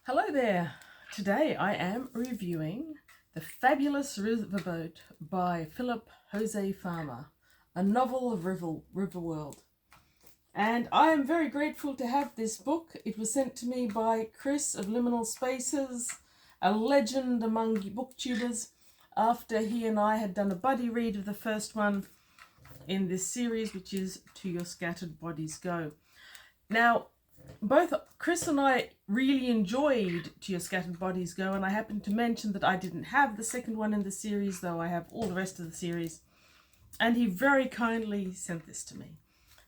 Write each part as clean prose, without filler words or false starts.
Hello there. Today I am reviewing The Fabulous Riverboat by Philip Jose Farmer, a novel of river world. And I am very grateful to have this book. It was sent to me by Chris of Liminal Spaces, a legend among booktubers, after he and I had done a buddy read of the first one in this series, which is To Your Scattered Bodies Go. Now, both Chris and I really enjoyed To Your Scattered Bodies Go, and I happened to mention that I didn't have the second one in the series, though I have all the rest of the series, and he very kindly sent this to me.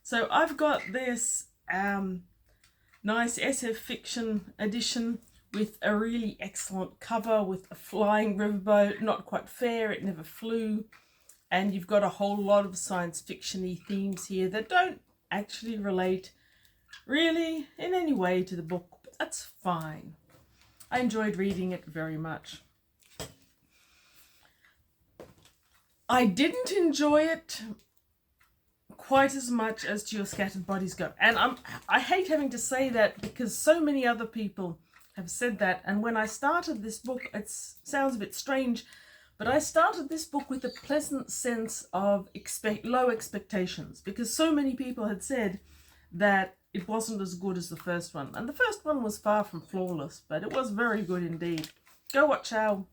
So I've got this nice SF fiction edition with a really excellent cover with a flying riverboat, not quite fair, it never flew, and you've got a whole lot of science fiction-y themes here that don't actually relate really in any way to the book, but that's fine. I enjoyed reading it very much. I didn't enjoy it quite as much as To Your Scattered Bodies Go, and I hate having to say that because so many other people have said that, and when I started this book, it sounds a bit strange, but I started this book with a pleasant sense of low expectations, because so many people had said that it wasn't as good as the first one. And the first one was far from flawless, but it was very good indeed. Go watch our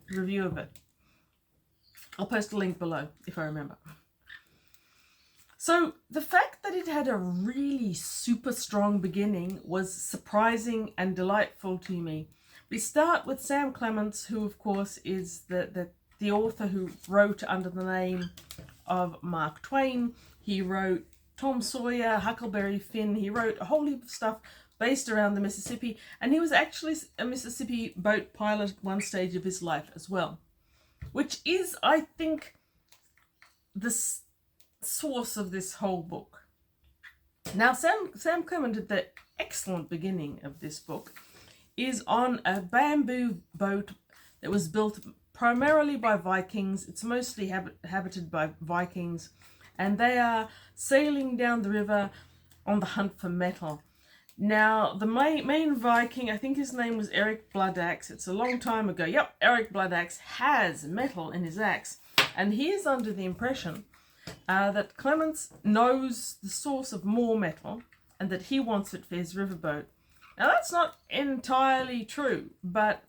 review of it. I'll post a link below if I remember. So the fact that it had a really super strong beginning was surprising and delightful to me. We start with Sam Clements, who of course is the author who wrote under the name of Mark Twain. He wrote Tom Sawyer, Huckleberry Finn. He wrote a whole heap of stuff based around the Mississippi, and he was actually a Mississippi boat pilot at one stage of his life as well, which is, I think, the source of this whole book. Now, Sam Clement, at the excellent beginning of this book, is on a bamboo boat that was built primarily by Vikings. It's mostly habited by Vikings, and they are sailing down the river on the hunt for metal. Now, the main Viking, I think his name was Eric Bloodaxe. It's a long time ago. Yep, Eric Bloodaxe has metal in his axe, and he is under the impression that Clements knows the source of more metal and that he wants it for his riverboat. Now, that's not entirely true, but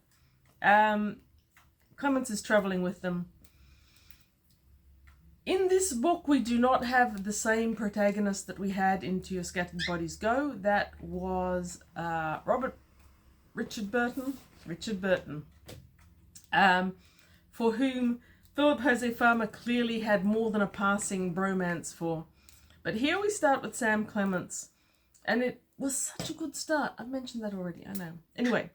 Clements is traveling with them. In this book, we do not have the same protagonist that we had in To Your Scattered Bodies Go. That was Richard Burton, for whom Philip Jose Farmer clearly had more than a passing bromance for. But here we start with Sam Clements, and it was such a good start. I've mentioned that already, I know. Anyway,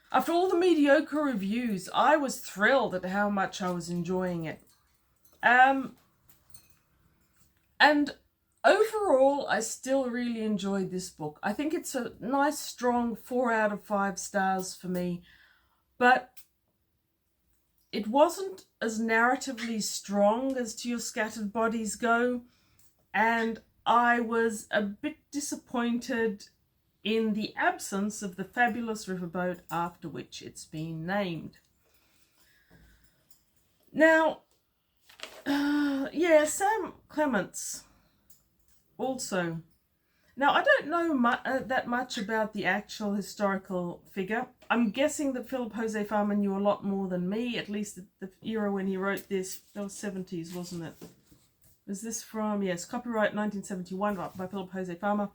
after all the mediocre reviews, I was thrilled at how much I was enjoying it. And overall, I still really enjoyed this book. I think it's a nice, strong 4 out of 5 stars for me, but it wasn't as narratively strong as To Your Scattered Bodies Go, and I was a bit disappointed in the absence of the Fabulous Riverboat after which it's been named. Now, Sam Clements also. Now, I don't know that much about the actual historical figure. I'm guessing that Philip Jose Farmer knew a lot more than me, at least at the era when he wrote this. That was 70s, wasn't it? Was this from, yes, copyright 1971 by Philip Jose Farmer.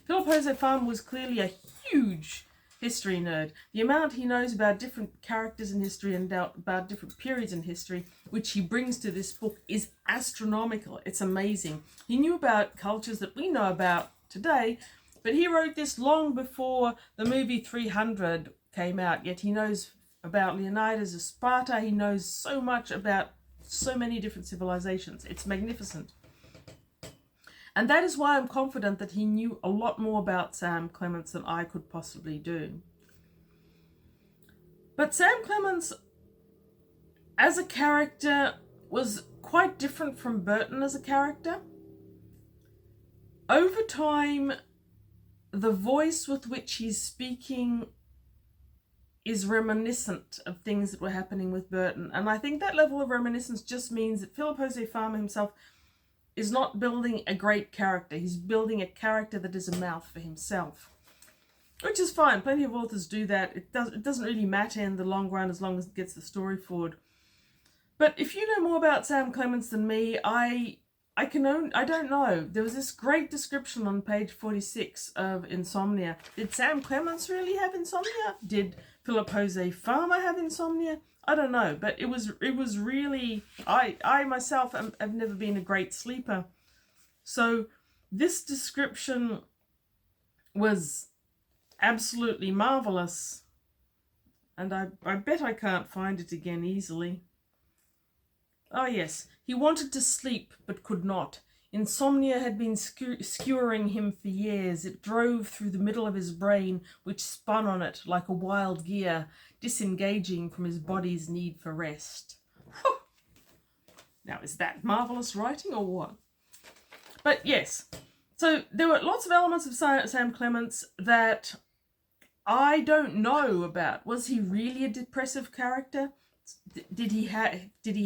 Philip Jose Farmer was clearly a huge history nerd. The amount he knows about different characters in history and about different periods in history, which he brings to this book, is astronomical. It's amazing. He knew about cultures that we know about today, but he wrote this long before the movie 300 came out, yet he knows about Leonidas of Sparta. He knows so much about so many different civilizations. It's magnificent. And that is why I'm confident that he knew a lot more about Sam Clements than I could possibly do. But Sam Clements, as a character, was quite different from Burton as a character. Over time, the voice with which he's speaking is reminiscent of things that were happening with Burton. And I think that level of reminiscence just means that Philip Jose Farmer himself is not building a great character. He's building a character that is a mouth for himself. Which is fine. Plenty of authors do that. It doesn't really matter in the long run as long as it gets the story forward. But if you know more about Sam Clements than me, I don't know. There was this great description on page 46 of insomnia. Did Sam Clements really have insomnia? Did Philip Jose Farmer have insomnia? I don't know, but it was really, I myself have never been a great sleeper. So this description was absolutely marvelous, and I bet I can't find it again easily. Oh yes, he wanted to sleep but could not. Insomnia had been skewering him for years. It drove through the middle of his brain, which spun on it like a wild gear, disengaging from his body's need for rest. Whew. Now, is that marvelous writing or what? But yes, so there were lots of elements of Sam Clements that I don't know about. Was he really a depressive character? Did he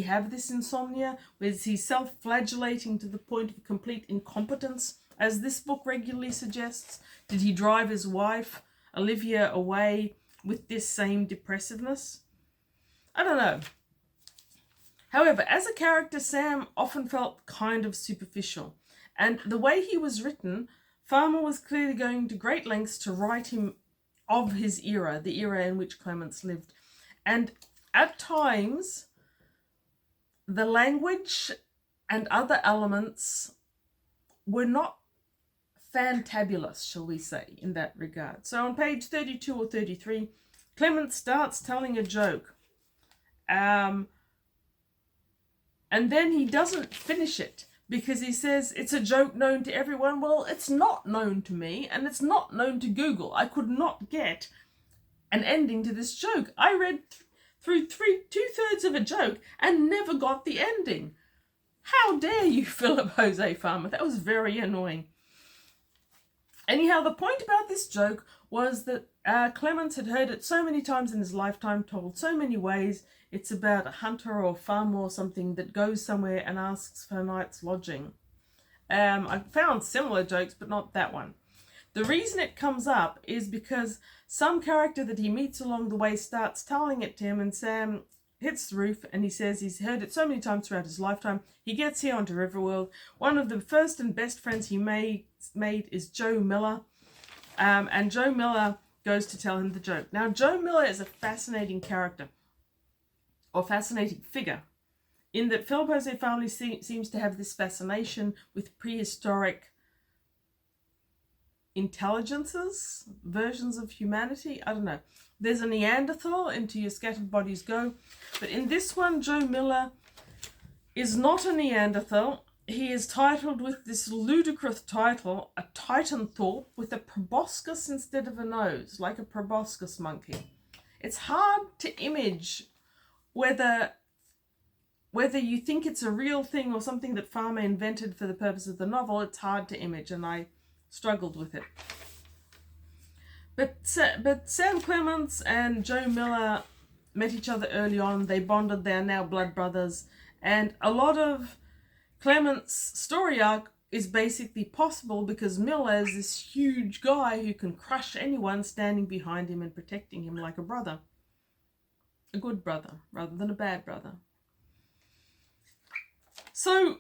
have this insomnia? Was he self-flagellating to the point of complete incompetence, as this book regularly suggests? Did he drive his wife, Olivia, away with this same depressiveness? I don't know. However, as a character, Sam often felt kind of superficial. And the way he was written, Farmer was clearly going to great lengths to write him of his era, the era in which Clements lived. And at times, the language and other elements were not fantabulous, shall we say, in that regard. So on page 32 or 33, Clements starts telling a joke. And then he doesn't finish it because he says it's a joke known to everyone. Well, it's not known to me, and it's not known to Google. I could not get an ending to this joke. I read through two-thirds of a joke and never got the ending. How dare you, Philip Jose Farmer? That was very annoying. Anyhow, the point about this joke was that Clements had heard it so many times in his lifetime, told so many ways. It's about a hunter or farmer or something that goes somewhere and asks for a night's lodging. I found similar jokes, but not that one. The reason it comes up is because some character that he meets along the way starts telling it to him, and Sam hits the roof and he says he's heard it so many times throughout his lifetime. He gets here onto Riverworld. One of the first and best friends he made is Joe Miller, and Joe Miller goes to tell him the joke. Now, Joe Miller is a fascinating character, or fascinating figure, in that Philip Jose Farmer seems to have this fascination with prehistoric intelligences, versions of humanity. I don't know. There's a Neanderthal into Your Scattered Bodies Go, but in this one, Joe Miller is not a Neanderthal. He is titled with this ludicrous title, a Titanthorpe with a proboscis instead of a nose, like a proboscis monkey. It's hard to image whether you think it's a real thing or something that Farmer invented for the purpose of the novel. It's hard to image, and I struggled with it. But Sam Clements and Joe Miller met each other early on. They bonded. They are now blood brothers. And a lot of Clements' story arc is basically possible because Miller is this huge guy who can crush anyone standing behind him and protecting him like a brother. A good brother rather than a bad brother. So,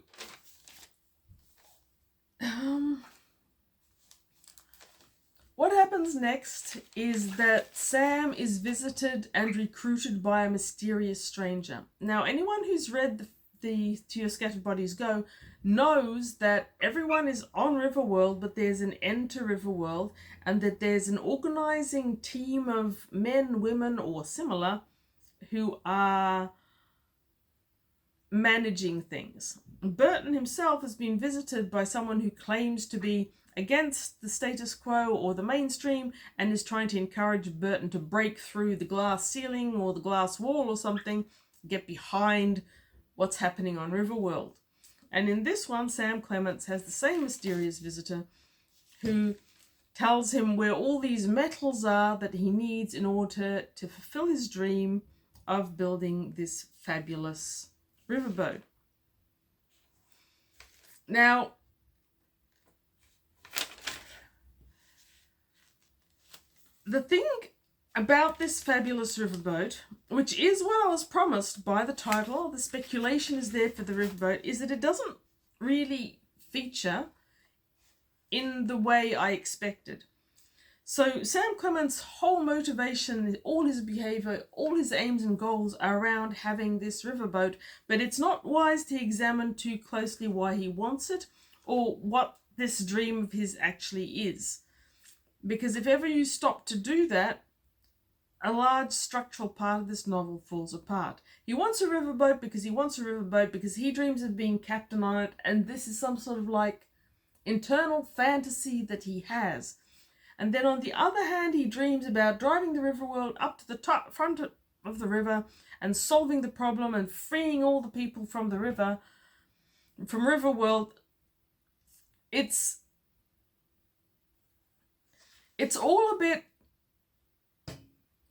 what happens next is that Sam is visited and recruited by a mysterious stranger. Now, anyone who's read the To Your Scattered Bodies Go knows that everyone is on Riverworld, but there's an end to Riverworld, and that there's an organizing team of men, women, or similar who are managing things. Burton himself has been visited by someone who claims to be against the status quo or the mainstream and is trying to encourage Burton to break through the glass ceiling or the glass wall or something, get behind what's happening on Riverworld. And in this one, Sam Clements has the same mysterious visitor who tells him where all these metals are that he needs in order to fulfill his dream of building this fabulous riverboat. Now, the thing about this fabulous riverboat, which is what I was promised by the title, the speculation is there for the riverboat, is that it doesn't really feature in the way I expected. So Sam Clement's whole motivation, all his behavior, all his aims and goals are around having this riverboat, but it's not wise to examine too closely why he wants it or what this dream of his actually is. Because if ever you stop to do that, a large structural part of this novel falls apart. He wants a riverboat because he wants a riverboat because he dreams of being captain on it, and this is some sort of like internal fantasy that he has. And then on the other hand, he dreams about driving the riverworld up to the top front of the river and solving the problem and freeing all the people from the river, from Riverworld. It's all a bit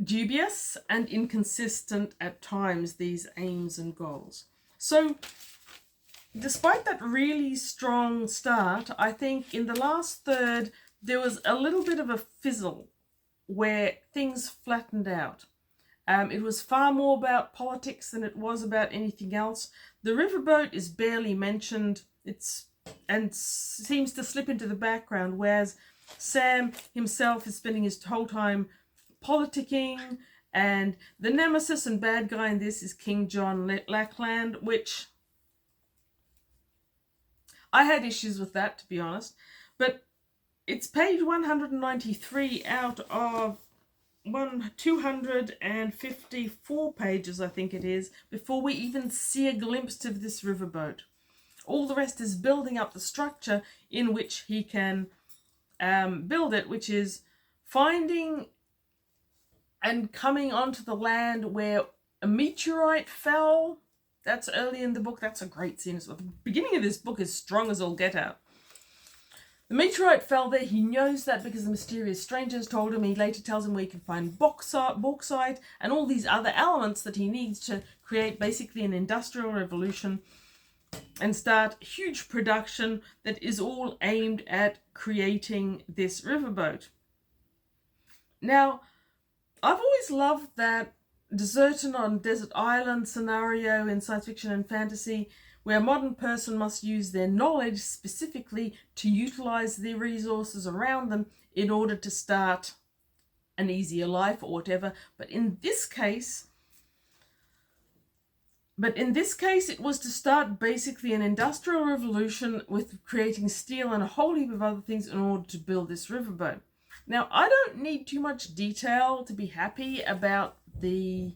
dubious and inconsistent at times, these aims and goals. So despite that really strong start, I think in the last third there was a little bit of a fizzle where things flattened out. It was far more about politics than it was about anything else. The riverboat is barely mentioned. Seems to slip into the background, whereas Sam himself is spending his whole time politicking, and the nemesis and bad guy in this is King John Lackland, which I had issues with that, to be honest. But it's page 193 out of 254 pages, I think it is, before we even see a glimpse of this riverboat. All the rest is building up the structure in which he can build it, which is finding and coming onto the land where a meteorite fell. That's early in the book. That's a great scene. So the beginning of this book is strong as all get out. The meteorite fell there. He knows that because the mysterious strangers told him. He later tells him where he can find bauxite and all these other elements that he needs to create basically an industrial revolution and start huge production that is all aimed at creating this riverboat. Now, I've always loved that deserted on desert island scenario in science fiction and fantasy, where a modern person must use their knowledge specifically to utilize the resources around them in order to start an easier life or whatever. But in this case, it was to start basically an industrial revolution with creating steel and a whole heap of other things in order to build this riverboat. Now, I don't need too much detail to be happy about the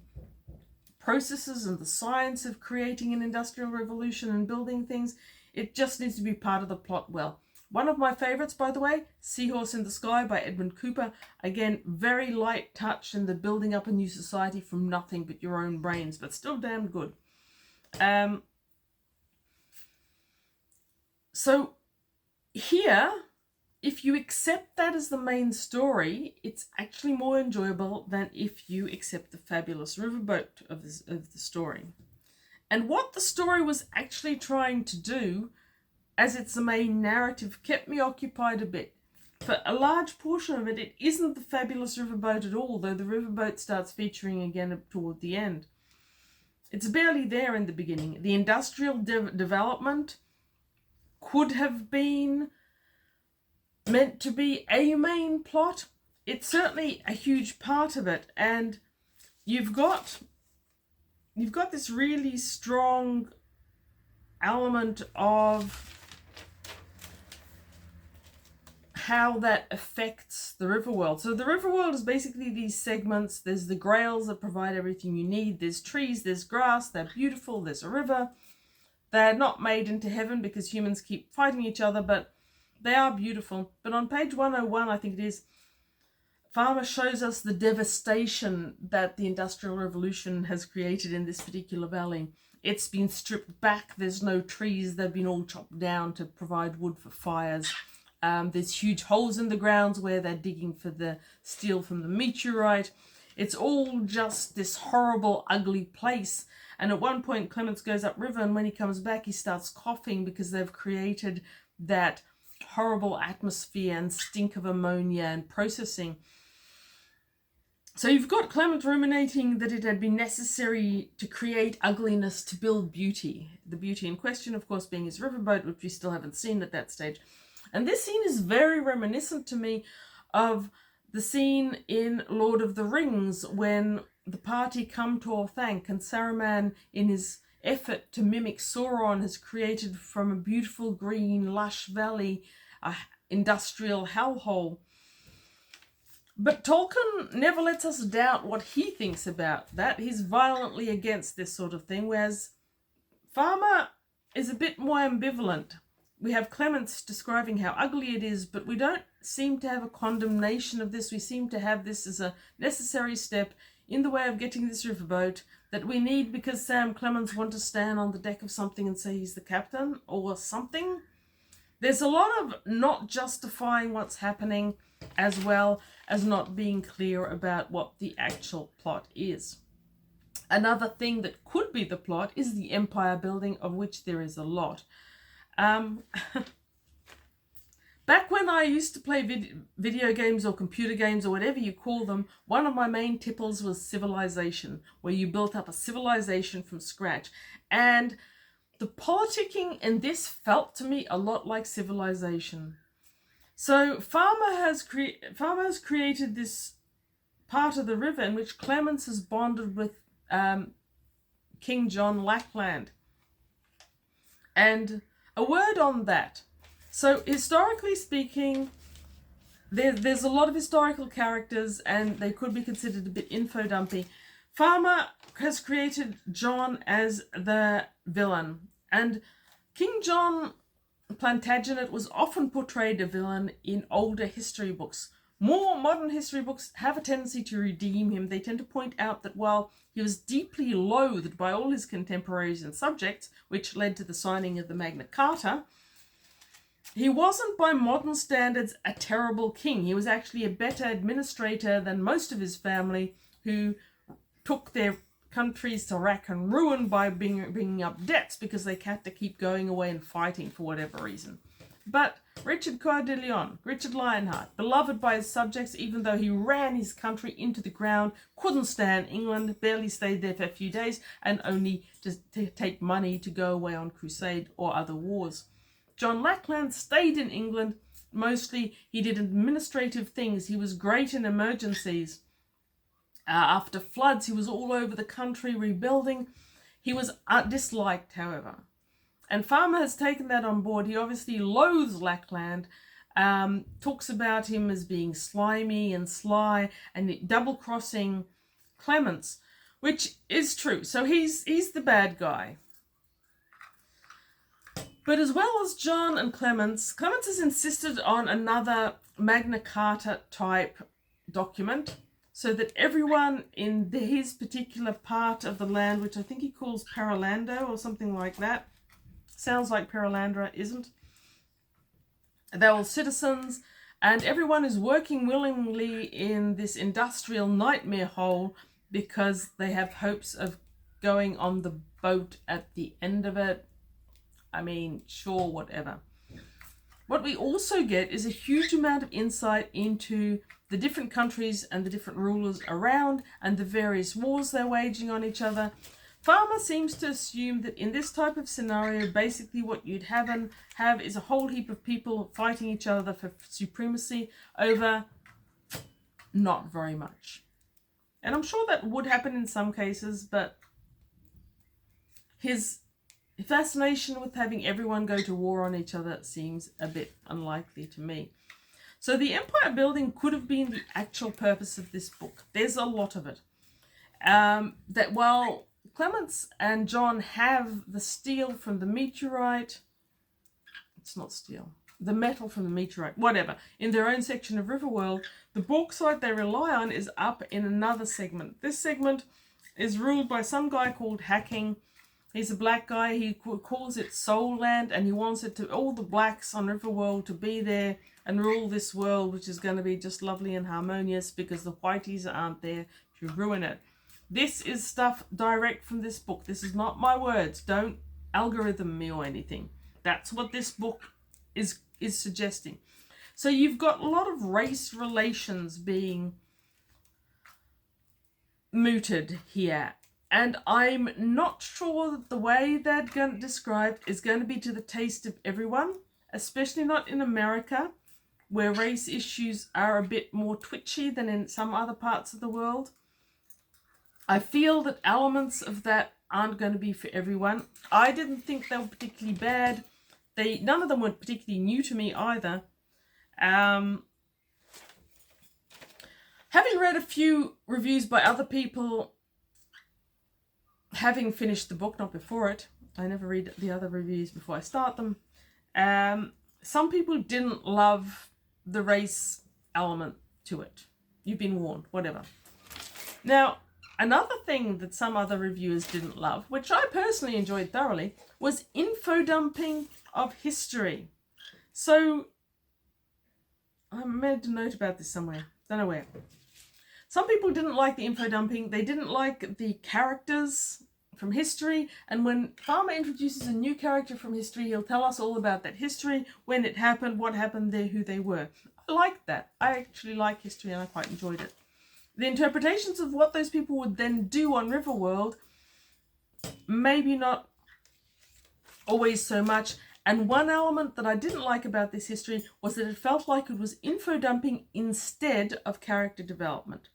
processes and the science of creating an industrial revolution and building things. It just needs to be part of the plot well. One of my favorites, by the way, Seahorse in the Sky by Edmund Cooper. Again, very light touch in the building up a new society from nothing but your own brains, but still damn good. So here, if you accept that as the main story, it's actually more enjoyable than if you accept the fabulous riverboat of the story. And what the story was actually trying to do, as it's the main narrative, kept me occupied a bit. For a large portion of it, it isn't the fabulous riverboat at all, though the riverboat starts featuring again toward the end. It's barely there in the beginning. The industrial development could have been meant to be a main plot. It's certainly a huge part of it, and you've got this really strong element of how that affects the riverworld. So the riverworld is basically these segments. There's the grails that provide everything you need. There's trees, there's grass, they're beautiful, there's a river. They're not made into heaven because humans keep fighting each other, but they are beautiful. But on page 101, I think it is, Farmer shows us the devastation that the Industrial Revolution has created in this particular valley. It's been stripped back. There's no trees. They've been all chopped down to provide wood for fires. There's huge holes in the grounds where they're digging for the steel from the meteorite. It's all just this horrible, ugly place. And at one point, Clements goes upriver, and when he comes back, he starts coughing because they've created that horrible atmosphere and stink of ammonia and processing. So you've got Clement ruminating that it had been necessary to create ugliness to build beauty. The beauty in question, of course, being his riverboat, which we still haven't seen at that stage. And this scene is very reminiscent to me of the scene in Lord of the Rings when the party come to Orthanc, and Saruman, in his effort to mimic Sauron, has created from a beautiful green lush valley a industrial hellhole. But Tolkien never lets us doubt what he thinks about that. He's violently against this sort of thing, whereas Farmer is a bit more ambivalent. We have Clements describing how ugly it is, but we don't seem to have a condemnation of this. We seem to have this as a necessary step in the way of getting this riverboat that we need because Sam Clements wants to stand on the deck of something and say he's the captain or something. There's a lot of not justifying what's happening as well as not being clear about what the actual plot is. Another thing that could be the plot is the empire building, of which there is a lot. Back when I used to play video games or computer games or whatever you call them, one of my main tipples was Civilization, where you built up a civilization from scratch. And the politicking in this felt to me a lot like Civilization. So Farmer has created this part of the river in which Clements has bonded with King John Lackland. And a word on that. So historically speaking, there's a lot of historical characters and they could be considered a bit info-dumpy. Farmer has created John as the villain. And King John Plantagenet was often portrayed a villain in older history books. More modern history books have a tendency to redeem him. They tend to point out that while he was deeply loathed by all his contemporaries and subjects, which led to the signing of the Magna Carta, he wasn't by modern standards a terrible king. He was actually a better administrator than most of his family, who took their countries to rack and ruin by bringing up debts because they had to keep going away and fighting for whatever reason. But Richard Coeur de Lion, Richard Lionheart, beloved by his subjects even though he ran his country into the ground, couldn't stand England, barely stayed there for a few days, and only to take money to go away on crusade or other wars. John Lackland stayed in England. Mostly he did administrative things. He was great in emergencies. After floods, he was all over the country rebuilding. He was disliked, however. And Farmer has taken that on board. He obviously loathes Lackland, talks about him as being slimy and sly and double-crossing Clements, which is true. So he's the bad guy. But as well as John and Clements has insisted on another Magna Carta type document so that everyone in his particular part of the land, which I think he calls Paralando or something like that, sounds like Paralandra, isn't? They're all citizens, and everyone is working willingly in this industrial nightmare hole because they have hopes of going on the boat at the end of it. I mean, sure, whatever. What we also get is a huge amount of insight into the different countries and the different rulers around and the various wars they're waging on each other. Farmer seems to assume that in this type of scenario, basically what you'd have is a whole heap of people fighting each other for supremacy over not very much. And I'm sure that would happen in some cases, but his fascination with having everyone go to war on each other seems a bit unlikely to me. So the empire building could have been the actual purpose of this book. There's a lot of it. That while Clements and John have the steel from the meteorite, it's not steel, the metal from the meteorite, whatever, in their own section of Riverworld, the bauxite they rely on is up in another segment. This segment is ruled by some guy called Hacking, He's a black guy. He calls it Soul Land, and he wants it to all the blacks on Riverworld to be there and rule this world, which is going to be just lovely and harmonious because the whiteys aren't there to ruin it. This is stuff direct from this book. This is not my words. Don't algorithm me or anything. That's what this book is suggesting. So you've got a lot of race relations being mooted here. And I'm not sure that the way they're going to describe is going to be to the taste of everyone, especially not in America, where race issues are a bit more twitchy than in some other parts of the world. I feel that elements of that aren't going to be for everyone. I didn't think they were particularly bad. None of them were particularly new to me either. Having read a few reviews by other people, having finished the book, not before it, I never read the other reviews before I start them. Some people didn't love the race element to it. You've been warned, whatever. Now, another thing that some other reviewers didn't love, which I personally enjoyed thoroughly, was info dumping of history. So, I made a note about this somewhere. Don't know where. Some people didn't like the info dumping. They didn't like the characters from history. And when Farmer introduces a new character from history, he'll tell us all about that history, when it happened, what happened there, who they were. I liked that. I actually like history and I quite enjoyed it. The interpretations of what those people would then do on Riverworld, maybe not always so much. And one element that I didn't like about this history was that it felt like it was info dumping instead of character development.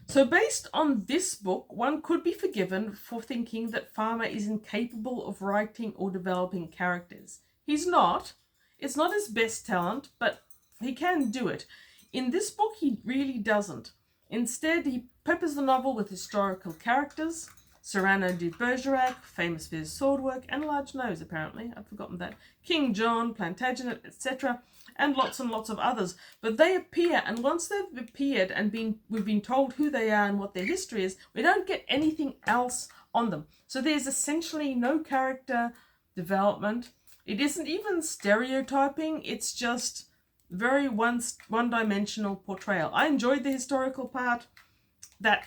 So based on this book, one could be forgiven for thinking that Farmer is incapable of writing or developing characters. He's not. It's not his best talent, but he can do it. In this book, he really doesn't. Instead, he peppers the novel with historical characters. Cyrano de Bergerac, famous for his sword work, and large nose, apparently. I've forgotten that. King John, Plantagenet, etc., and lots of others. But they appear, and once they've appeared and we've been told who they are and what their history is, we don't get anything else on them. So there's essentially no character development. It isn't even stereotyping. It's just very one-dimensional portrayal. I enjoyed the historical part. That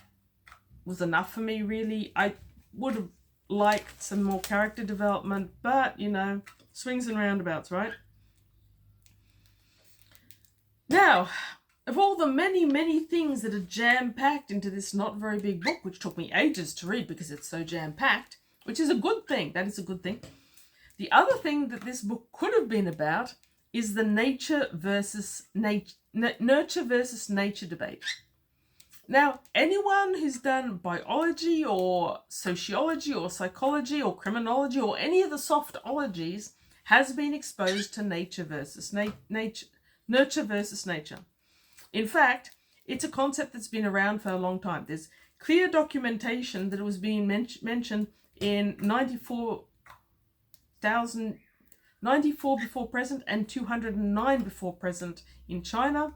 was enough for me, really. I would have liked some more character development, but, you know, swings and roundabouts, right? Now, of all the many things that are jam-packed into this not very big book, which took me ages to read because it's so jam-packed, which is a good thing. That is a good thing. The other thing that this book could have been about is the nurture versus nature debate. Now, anyone who's done biology or sociology or psychology or criminology or any of the softologies has been exposed to nurture versus nature. In fact, it's a concept that's been around for a long time. There's clear documentation that it was being mentioned in 94 before present and 209 before present in China.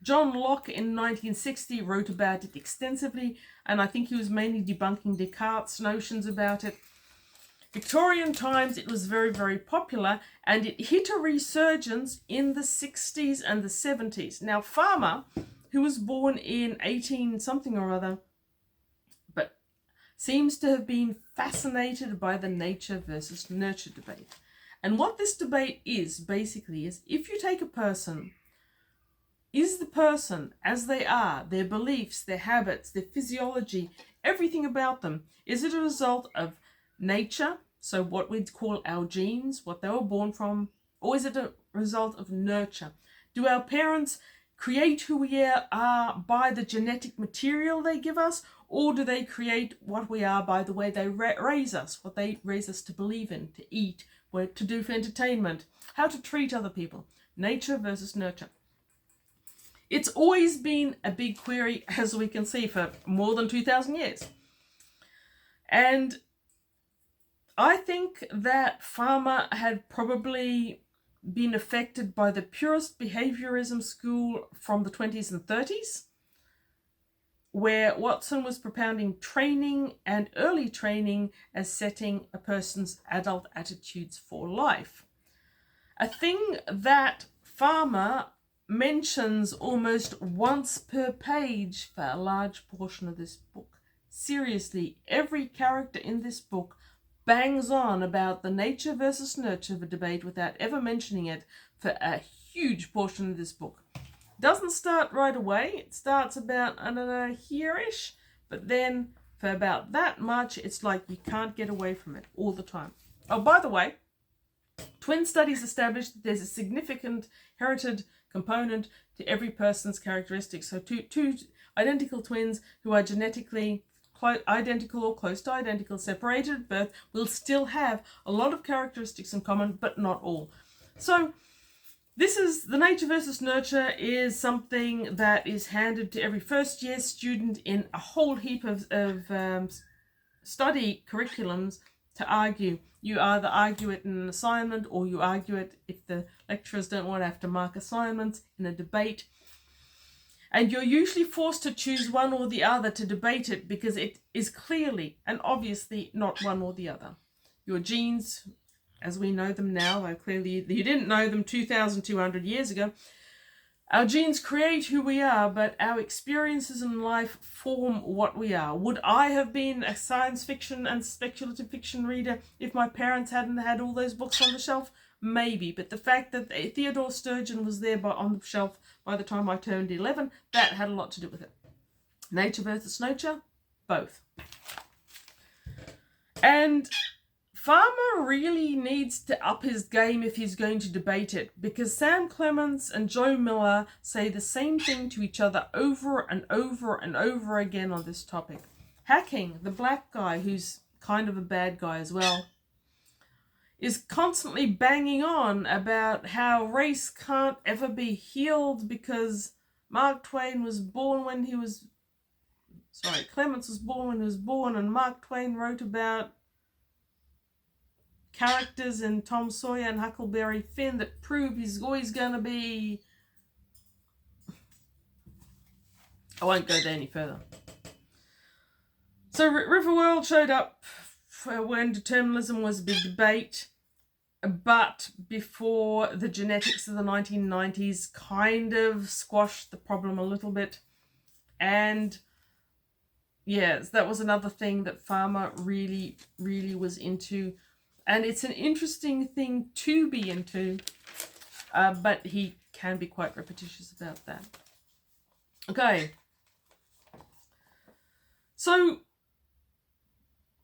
John Locke in 1960 wrote about it extensively, and I think he was mainly debunking Descartes' notions about it. Victorian times, it was very popular, and it hit a resurgence in the 60s and the 70s. Now, Farmer, who was born in 18-something or other, but seems to have been fascinated by the nature versus nurture debate. And what this debate is, basically, is if you take a person, is the person as they are, their beliefs, their habits, their physiology, everything about them, is it a result of nature, so what we'd call our genes, what they were born from, or is it a result of nurture? Do our parents create who we are by the genetic material they give us, or do they create what we are by the way they raise us, what they raise us to believe in, to eat, what to do for entertainment, how to treat other people? Nature versus nurture. It's always been a big query, as we can see, for more than 2,000 years. And I think that Farmer had probably been affected by the purist behaviorism school from the 20s and 30s. where Watson was propounding training and early training as setting a person's adult attitudes for life. A thing that Farmer mentions almost once per page for a large portion of this book. Seriously, every character in this book bangs on about the nature versus nurture of a debate without ever mentioning it for a huge portion of this book. Doesn't start right away. It starts about, I don't know, here-ish, but then for about that much, it's like you can't get away from it all the time. Oh, by the way, twin studies established that there's a significant inherited component to every person's characteristics. So two identical twins who are genetically identical or close to identical, separated at birth, will still have a lot of characteristics in common, but not all. So this is the nature versus nurture is something that is handed to every first year student in a whole heap of study curriculums to argue. You either argue it in an assignment or you argue it if the lecturers don't want to have to mark assignments in a debate. And you're usually forced to choose one or the other to debate it because it is clearly and obviously not one or the other. Your genes, as we know them now, though clearly you didn't know them 2,200 years ago. Our genes create who we are, but our experiences in life form what we are. Would I have been a science fiction and speculative fiction reader if my parents hadn't had all those books on the shelf? Maybe, but the fact that Theodore Sturgeon was there on the shelf by the time I turned 11, that had a lot to do with it. Nature versus nurture, both. And Farmer really needs to up his game if he's going to debate it, because Sam Clements and Joe Miller say the same thing to each other over and over and over again on this topic. Hacking, the black guy, who's kind of a bad guy as well, is constantly banging on about how race can't ever be healed because Clements was born when he was born, and Mark Twain wrote about characters in Tom Sawyer and Huckleberry Finn that prove he's always going to be... I won't go there any further. So Riverworld showed up when determinism was a big debate, but before the genetics of the 1990s kind of squashed the problem a little bit. And yes, that was another thing that Farmer really, really was into. And it's an interesting thing to be into, but he can be quite repetitious about that. Okay. So,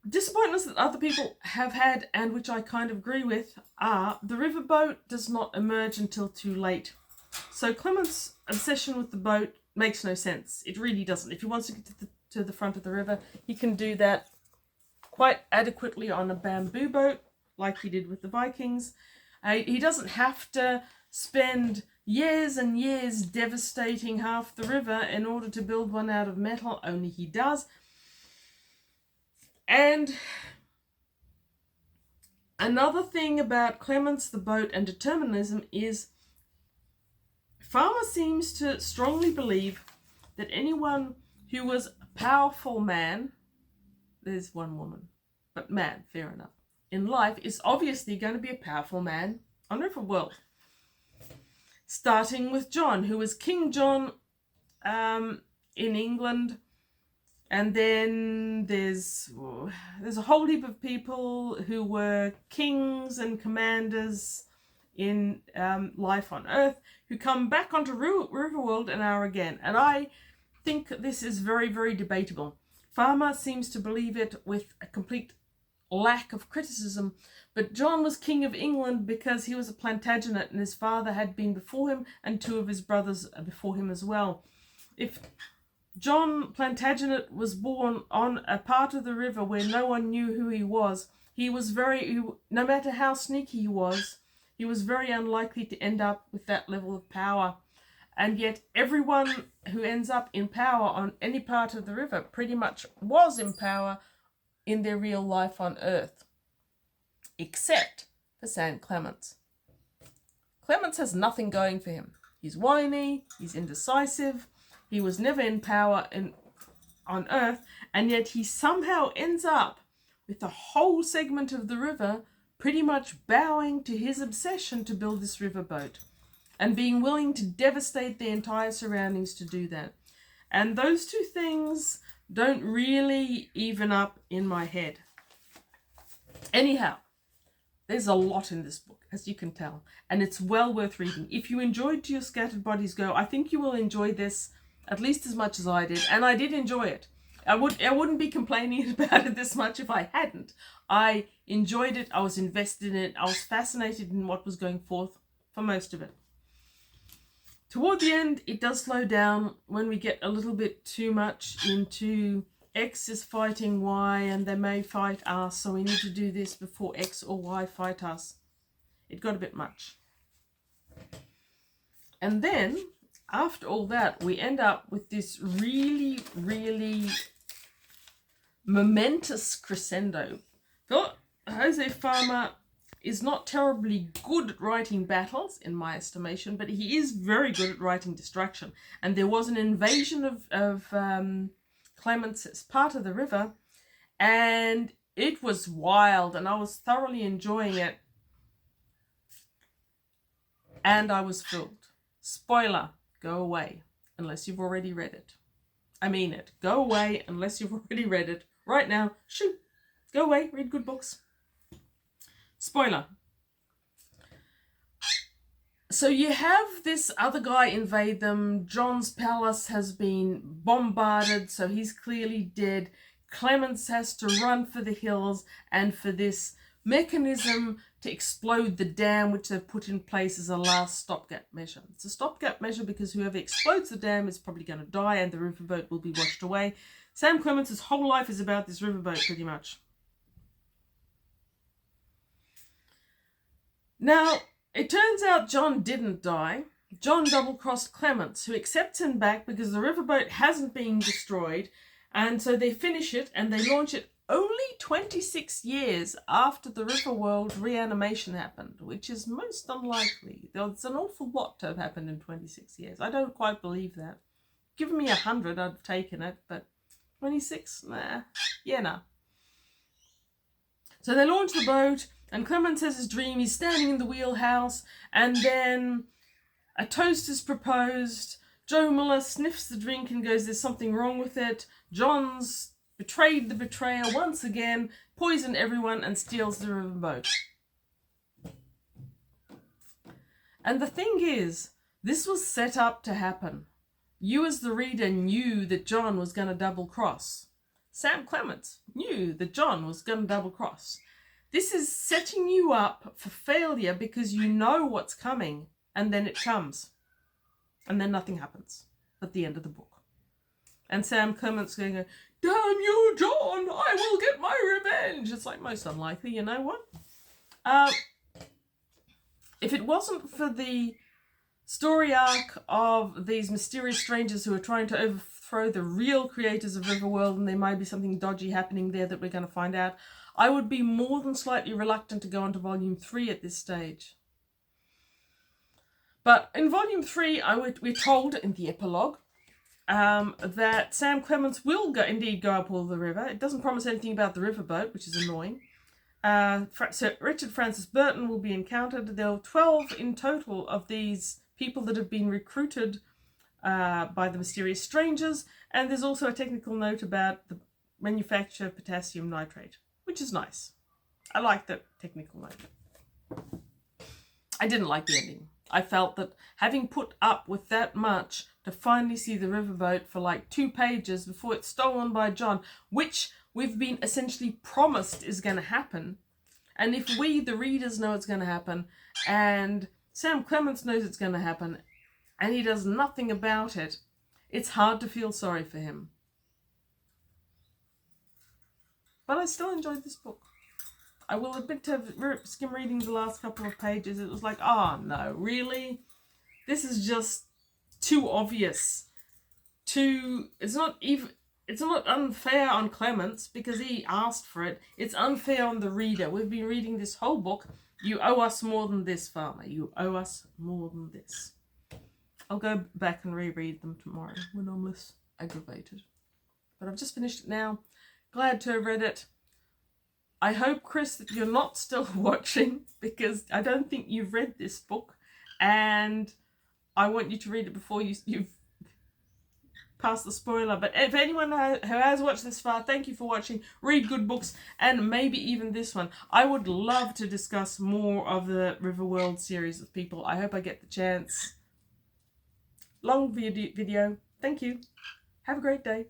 disappointments that other people have had, and which I kind of agree with, are the riverboat does not emerge until too late. So Clements' obsession with the boat makes no sense. It really doesn't. If he wants to get to the front of the river, he can do that quite adequately on a bamboo boat, like he did with the Vikings. He doesn't have to spend years and years devastating half the river in order to build one out of metal, only he does. And another thing about Clements, the boat, and determinism is Farmer seems to strongly believe that anyone who was a powerful man, there's one woman, but man, fair enough, in life is obviously going to be a powerful man on Riverworld. Starting with John, who was King John in England. And then there's a whole heap of people who were kings and commanders in life on Earth who come back onto Riverworld and are again. And I think this is very, very debatable. Farmer seems to believe it with a complete lack of criticism. But John was King of England because he was a Plantagenet and his father had been before him and two of his brothers before him as well. If John Plantagenet was born on a part of the river where no one knew who he was, no matter how sneaky he was very unlikely to end up with that level of power. And yet everyone who ends up in power on any part of the river pretty much was in power in their real life on Earth, except for Sam Clements. Clements has nothing going for him. He's whiny, he's indecisive, he was never in power on earth, and yet he somehow ends up with a whole segment of the river pretty much bowing to his obsession to build this riverboat and being willing to devastate the entire surroundings to do that. And those two things don't really even up in my head. Anyhow, there's a lot in this book, as you can tell, and it's well worth reading. If you enjoyed To Your Scattered Bodies Go, I think you will enjoy this at least as much as I did, and I did enjoy it. I wouldn't be complaining about it this much if I hadn't. I enjoyed it, I was invested in it, I was fascinated in what was going forth for most of it. Toward the end, it does slow down when we get a little bit too much into X is fighting Y and they may fight us, so we need to do this before X or Y fight us. It got a bit much. And then, after all that, we end up with this really, really momentous crescendo. Jose Farmer is not terribly good at writing battles, in my estimation, but he is very good at writing destruction. And there was an invasion of Clements as part of the river, and it was wild, and I was thoroughly enjoying it. And I was fooled. Spoiler, go away, unless you've already read it. I mean it. Go away unless you've already read it. Right now, shoo, go away, read good books. Spoiler. So you have this other guy invade them. John's palace has been bombarded, so he's clearly dead. Clements has to run for the hills and for this mechanism to explode the dam, which they've put in place as a last stopgap measure. It's a stopgap measure because whoever explodes the dam is probably going to die and the riverboat will be washed away. Sam Clements' whole life is about this riverboat, pretty much. Now, it turns out John didn't die. John double-crossed Clements, who accepts him back because the riverboat hasn't been destroyed, and so they finish it and they launch it only 26 years after the Riverworld reanimation happened, which is most unlikely. There's an awful lot to have happened in 26 years. I don't quite believe that. Given me 100, I'd have taken it, but 26? Nah. Yeah, nah. So they launch the boat, and Clements has his dream. He's standing in the wheelhouse, and then a toast is proposed. Joe Miller sniffs the drink and goes, there's something wrong with it. John's betrayed the betrayer once again, poisoned everyone, and steals the riverboat. And the thing is, this was set up to happen. You as the reader knew that John was going to double cross. Sam Clements knew that John was going to double cross. This is setting you up for failure because you know what's coming, and then it comes. And then nothing happens at the end of the book. And Sam Clements going, damn you, John, I will get my revenge. It's like most unlikely, you know what? If it wasn't for the story arc of these mysterious strangers who are trying to overthrow the real creators of Riverworld, and there might be something dodgy happening there that we're going to find out, I would be more than slightly reluctant to go on to Volume 3 at this stage. But in Volume 3, we're told in the epilogue that Sam Clements will indeed go up all the river. It doesn't promise anything about the riverboat, which is annoying. So Richard Francis Burton will be encountered. There are 12 in total of these people that have been recruited by the mysterious strangers. And there's also a technical note about the manufacture of potassium nitrate, which is nice. I like the technical note. I didn't like the ending. I felt that having put up with that much to finally see the riverboat for like 2 pages before it's stolen by John, which we've been essentially promised is going to happen, and if we, the readers, know it's going to happen, and Sam Clements knows it's going to happen, and he does nothing about it, it's hard to feel sorry for him. But I still enjoyed this book. I will admit to skim reading the last couple of pages, it was like, oh no, really? This is just too obvious. It's not unfair on Clements because he asked for it. It's unfair on the reader. We've been reading this whole book. You owe us more than this, Farmer. You owe us more than this. I'll go back and reread them tomorrow when I'm less aggravated. but I've just finished it now. Glad to have read it. I hope, Chris, that you're not still watching, because I don't think you've read this book, and I want you to read it before you've passed the spoiler. But if anyone who has watched this far, thank you for watching. Read good books, and maybe even this one. I would love to discuss more of the Riverworld series with people. I hope I get the chance. Long video. Thank you. Have a great day.